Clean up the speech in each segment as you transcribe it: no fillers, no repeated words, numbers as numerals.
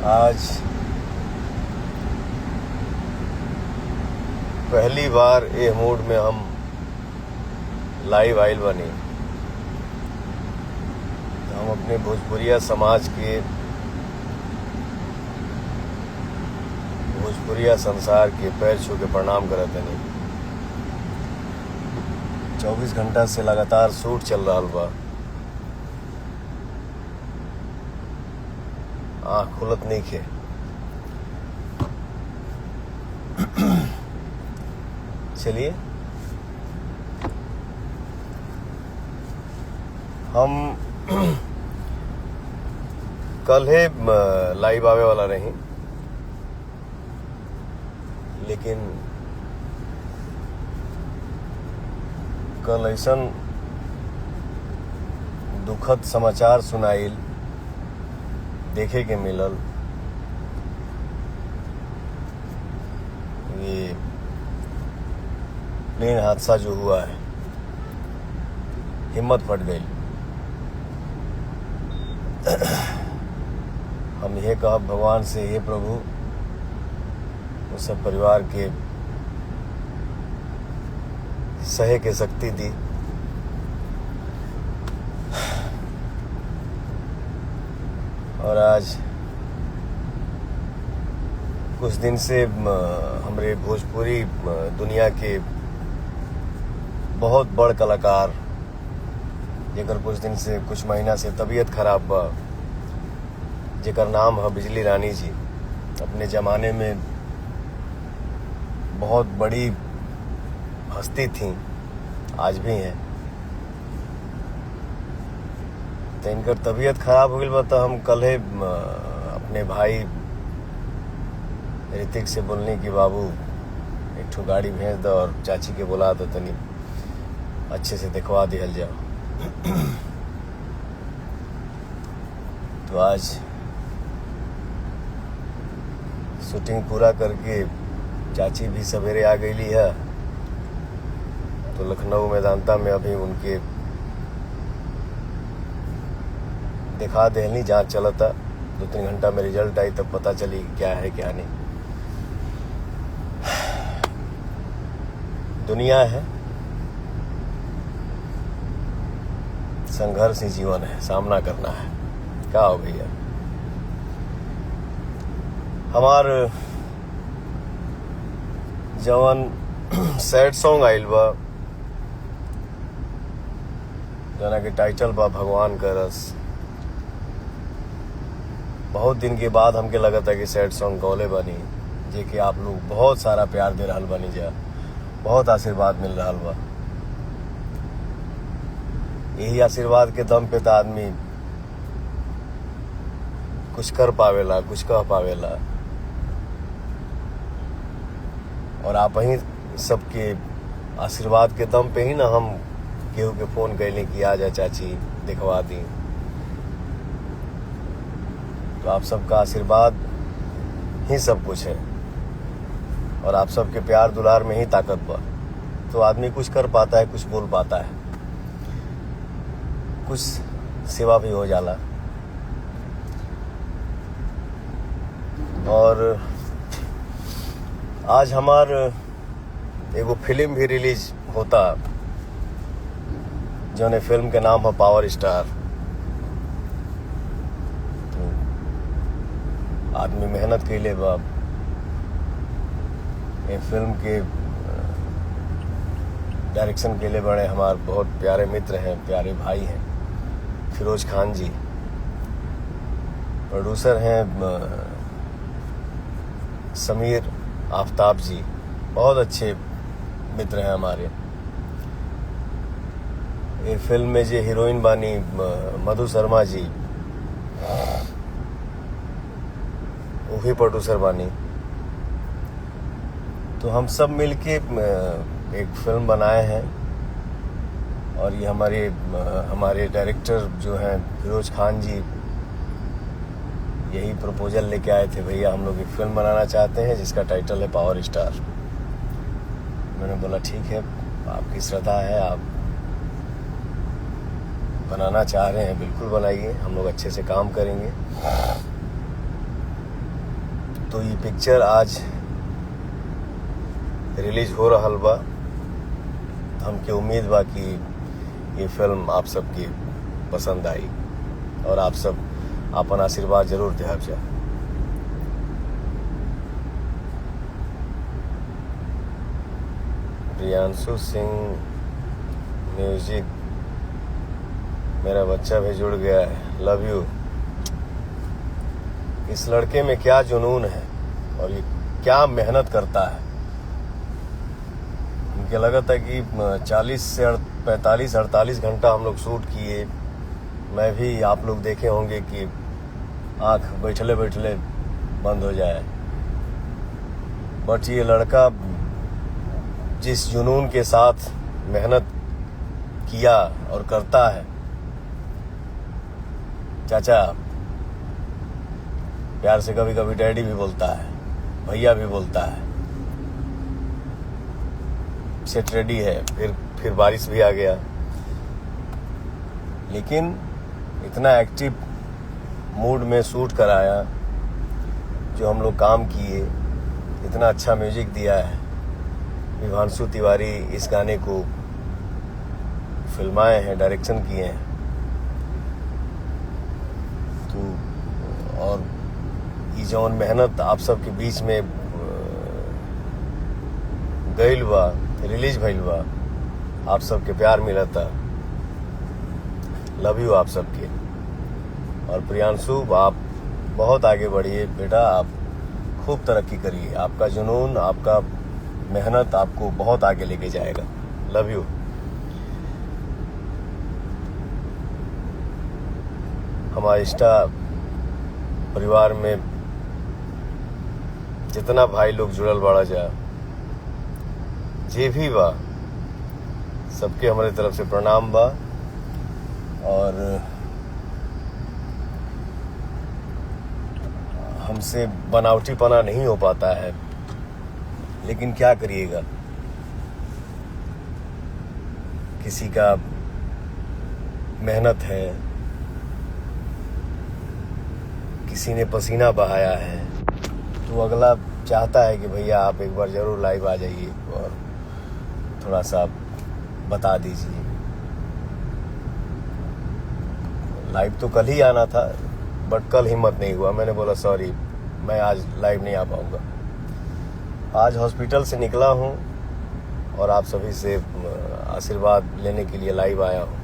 आज पहली बार ए मूड में हम लाइव आइल बनी। तो हम अपने भोजपुरिया समाज के, भोजपुरिया संसार के पैर छू के प्रणाम करत हनी। 24 घंटा से लगातार शूट चल रहा बा। आँख खुलत नहीं खे। चलिए हम कल है लाइव आवे वाला नहीं, लेकिन कल ऐसन दुखद समाचार सुनाइल देखे के मिलल। ये प्लेन हादसा जो हुआ है, हिम्मत फट गई। हम यह कहब भगवान से, हे प्रभु उस सब परिवार के सहे के शक्ति दी। और आज कुछ दिन से हमारे भोजपुरी दुनिया के बहुत बड़ कलाकार, जेकर कुछ दिन से, कुछ महीना से तबीयत खराब बा, जेकर नाम है बिजली रानी जी। अपने ज़माने में बहुत बड़ी हस्ती थी, आज भी हैं। तो इनकर तबीयत खराब हो गई बा। तो हम कल है अपने भाई ऋतिक से बोलने की, बाबू एक ठो गाड़ी भेज दो और चाची के बुला दो, तनी अच्छे से दिखवा दिहल जाओ। तो आज शूटिंग पूरा करके चाची भी सवेरे आ गई है। तो लखनऊ मैदानता में अभी उनके दिखा देहली, जांच चलता। 2-3 घंटा में रिजल्ट आई तब पता चली क्या है क्या नहीं। दुनिया है, संघर्ष ही जीवन है, सामना करना है। क्या हो भैया, हमार जवन सैड सॉन्ग आइल बा, जना के टाइटल बा भगवान का रस। बहुत दिन के बाद हमके लगता है कि सैड सॉन्ग गौले बनी, जे कि आप लोग बहुत सारा प्यार दे रहल बनी जा, बहुत आशीर्वाद मिल रहा बा। यही आशीर्वाद के दम पे तो आदमी कुछ कर पावेला, कुछ कह पावेला। और आप ही सबके आशीर्वाद के दम पे ही ना हम केहू के फोन कैले कि आ जा चाची दिखवा दी। तो आप सबका आशीर्वाद ही सब कुछ है, और आप सबके प्यार दुलार में ही ताकत बा। तो आदमी कुछ कर पाता है, कुछ बोल पाता है, कुछ सेवा भी हो जाला। और आज हमार एगो फिल्म भी रिलीज होता, जौने फिल्म के नाम है पावर स्टार। तो आदमी मेहनत कैले बा। ये फिल्म के डायरेक्शन के लिए बड़े हमारे बहुत प्यारे मित्र हैं, प्यारे भाई हैं, फिरोज खान जी। प्रोड्यूसर हैं समीर आफ्ताब जी, बहुत अच्छे मित्र हैं हमारे। ये फिल्म में जो हीरोइन बानी मधु शर्मा जी, वो भी प्रोड्यूसर बानी। तो हम सब मिलके एक फिल्म बनाए हैं। और ये हमारे डायरेक्टर जो हैं फिरोज खान जी, यही प्रपोजल लेके आए थे, भैया हम लोग एक फिल्म बनाना चाहते हैं जिसका टाइटल है पावर स्टार। मैंने बोला ठीक है, आपकी श्रद्धा है, आप बनाना चाह रहे हैं, बिल्कुल बनाइए, हम लोग अच्छे से काम करेंगे। तो ये पिक्चर आज रिलीज हो रहल बा। हमके उम्मीद बा कि ये फिल्म आप सबके पसंद आई और आप सब अपन आशीर्वाद जरूर देहब जा। प्रियांशु सिंह म्यूजिक, मेरा बच्चा भी जुड़ गया है, लव यू। इस लड़के में क्या जुनून है और ये क्या मेहनत करता है। मुझे लगा था कि 40 से 45-48 घंटा हम लोग शूट किए। मैं भी, आप लोग देखे होंगे कि आंख बैठले बैठले बंद हो जाए, बट ये लड़का जिस जुनून के साथ मेहनत किया और करता है, चाचा प्यार से कभी कभी डैडी भी बोलता है, भैया भी बोलता है। सेट रेडी है, फिर बारिश भी आ गया, लेकिन इतना एक्टिव मूड में शूट कराया, जो हम लोग काम किए, इतना अच्छा म्यूजिक दिया है। विभांशु तिवारी इस गाने को फिल्माए हैं, डायरेक्शन किए हैं। तो और ये जौन मेहनत आप सबके बीच में गइल बा, रिलीज भइल बा, आप सबके प्यार मिला था, लव यू आप सबके। और प्रियांशु, आप बहुत आगे बढ़िए बेटा, आप खूब तरक्की करिए। आपका जुनून, आपका मेहनत आपको बहुत आगे लेके जाएगा। Love you. हमारे इंस्टा परिवार में जितना भाई लोग जुड़ल बाड़ा जा, जे भी बा, सबके हमारे तरफ से प्रणाम बा। और हमसे बनावटीपना नहीं हो पाता है, लेकिन क्या करिएगा, किसी का मेहनत है, किसी ने पसीना बहाया है, तो अगला चाहता है कि भैया आप एक बार जरूर लाइव आ जाइए और थोड़ा सा बता दीजिए। लाइव तो कल ही आना था, बट कल हिम्मत नहीं हुआ। मैंने बोला सॉरी, मैं आज लाइव नहीं आ पाऊंगा। आज हॉस्पिटल से निकला हूं और आप सभी से आशीर्वाद लेने के लिए लाइव आया हूं।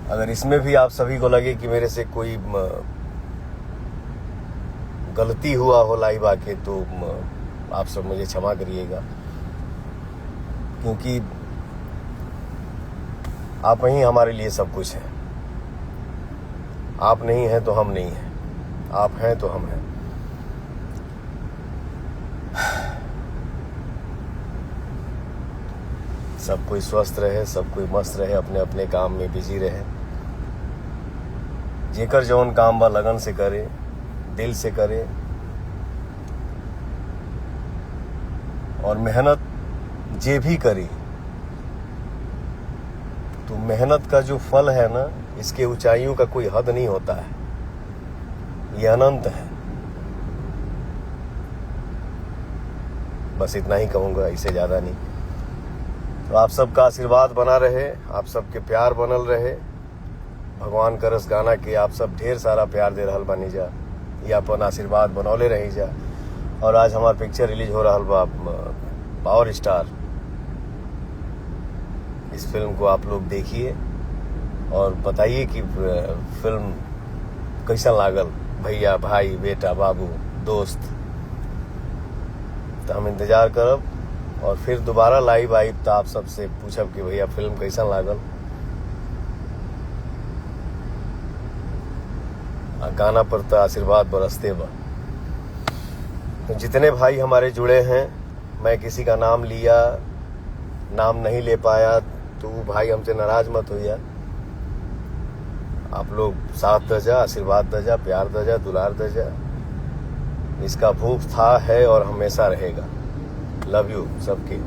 अगर इसमें भी आप सभी को लगे कि मेरे से कोई गलती हुआ हो लाइव आके, तो आप सब मुझे क्षमा करिएगा, क्योंकि आप ही हमारे लिए सब कुछ है। आप नहीं हैं तो हम नहीं हैं, आप हैं तो हम हैं। सब कोई स्वस्थ रहे, सब कोई मस्त रहे, अपने अपने काम में बिजी रहे। जेकर जौन काम बा लगन से करे, दिल से करे, और मेहनत जे भी करी, तो मेहनत का जो फल है ना, इसके ऊंचाइयों का कोई हद नहीं होता है, ये अनंत है। बस इतना ही कहूंगा, इससे ज्यादा नहीं। तो आप सबका आशीर्वाद बना रहे, आप सबके प्यार बनल रहे। भगवान करस गाना के आप सब ढेर सारा प्यार दे रहल बानी जा, ये अपन आशीर्वाद बनौले रही जा। और आज हमार पिक्चर रिलीज हो रहल बा, पावर स्टार। इस फिल्म को आप लोग देखिए और बताइए कि फिल्म कैसा लागल, भैया, भाई, बेटा, बाबू, दोस्त। तो हम इंतजार करब और फिर दोबारा लाइव आई तो आप सबसे पूछब कि भैया फिल्म कैसा लागल। गाना पर तो आशीर्वाद बरसते बा। तो जितने भाई हमारे जुड़े हैं, मैं किसी का नाम लिया, नाम नहीं ले पाया, तो भाई हमसे नाराज मत होइया। आप लोग साथ दजा, आशीर्वाद दजा, प्यार दजा, दुलार दजा। इसका भूख था, है और हमेशा रहेगा। लव यू सबके।